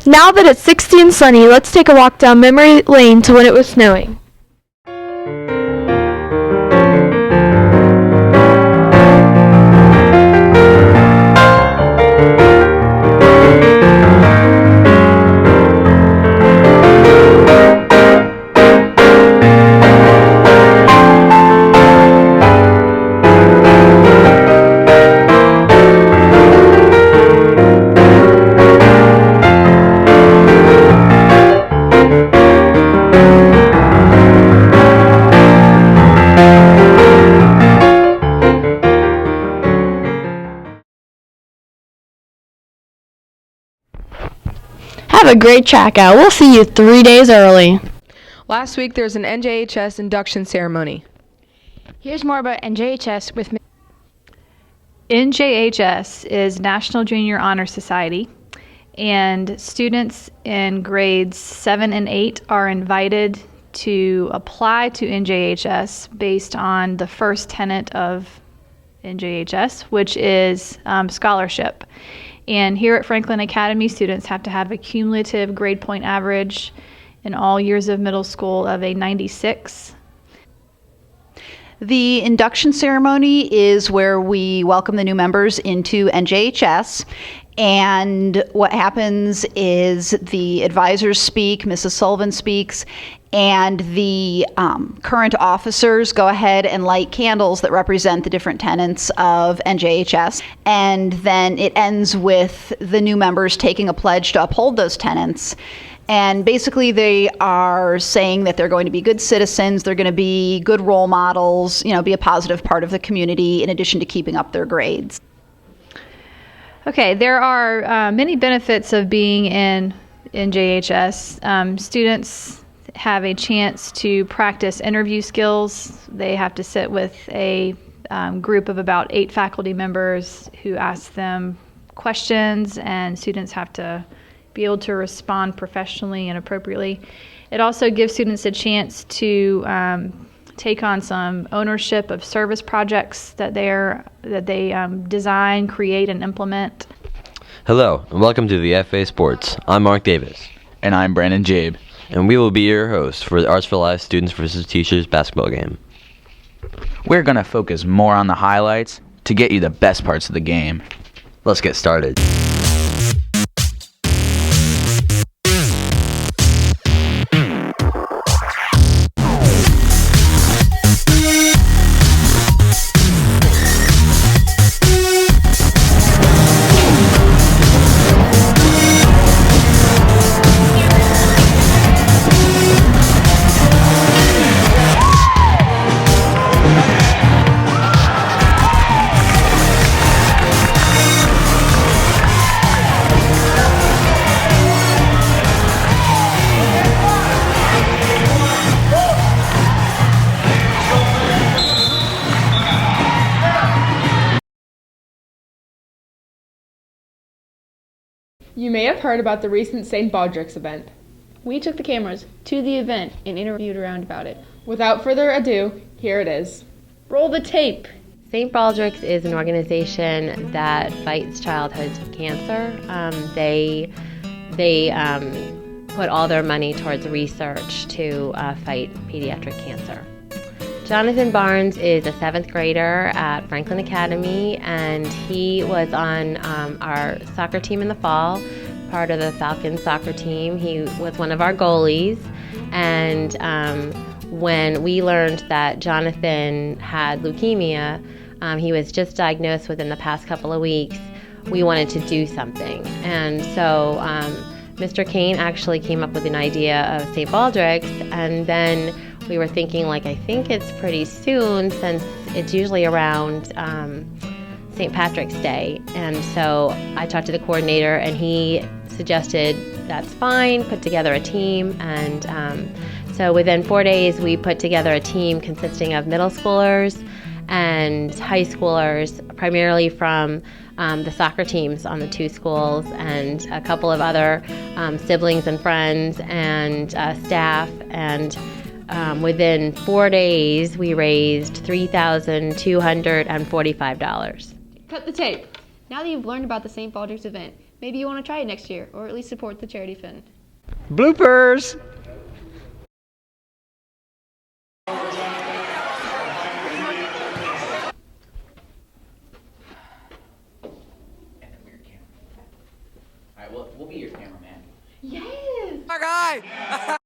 Now that it's 60 and sunny, let's take a walk down memory lane to when it was snowing. Have a great track out. We'll see you 3 days early. Last week there was an NJHS induction ceremony. Here's more about NJHS with NJHS is National Junior Honor Society, and students in grades 7 and 8 are invited to apply to NJHS based on the first tenet of NJHS, which is scholarship. And here at Franklin Academy, students have to have a cumulative grade point average in all years of middle school of a 96. The induction ceremony is where we welcome the new members into NJHS. And what happens is the advisors speak, Mrs. Sullivan speaks, and the current officers go ahead and light candles that represent the different tenets of NJHS. And then it ends with the new members taking a pledge to uphold those tenets. And basically they are saying that they're going to be good citizens, they're going to be good role models, be a positive part of the community in addition to keeping up their grades. Okay, there are many benefits of being in NJHS. Students have a chance to practice interview skills. They have to sit with a group of about 8 faculty members who ask them questions, and students have to be able to respond professionally and appropriately. It also gives students a chance to take on some ownership of service projects that they design, create, and implement. Hello, and welcome to the FA Sports. I'm Mark Davis. And I'm Brandon Jabe. And we will be your hosts for the Arts for Life Students versus Teachers basketball game. We're going to focus more on the highlights to get you the best parts of the game. Let's get started. You may have heard about the recent St. Baldrick's event. We took the cameras to the event and interviewed around about it. Without further ado, here it is. Roll the tape. St. Baldrick's is an organization that fights childhood cancer. They put all their money towards research to fight pediatric cancer. Jonathan Barnes is a 7th grader at Franklin Academy, and he was on our soccer team in the fall, part of the Falcons soccer team. He was one of our goalies, and when we learned that Jonathan had leukemia, he was just diagnosed within the past couple of weeks, we wanted to do something. And so Mr. Kane actually came up with an idea of St. Baldrick's, and then we were thinking, I think it's pretty soon since it's usually around St. Patrick's Day. And so I talked to the coordinator, and he suggested that's fine, put together a team. And so within 4 days, we put together a team consisting of middle schoolers and high schoolers, primarily from the soccer teams on the 2 schools, and a couple of other siblings and friends and staff. And within 4 days, we raised $3,245. Cut the tape. Now that you've learned about the St. Baldrick's event, Maybe you want to try it next year, or at least support the charity fund. Bloopers! Alright, we'll be your cameraman. Yes! My guy!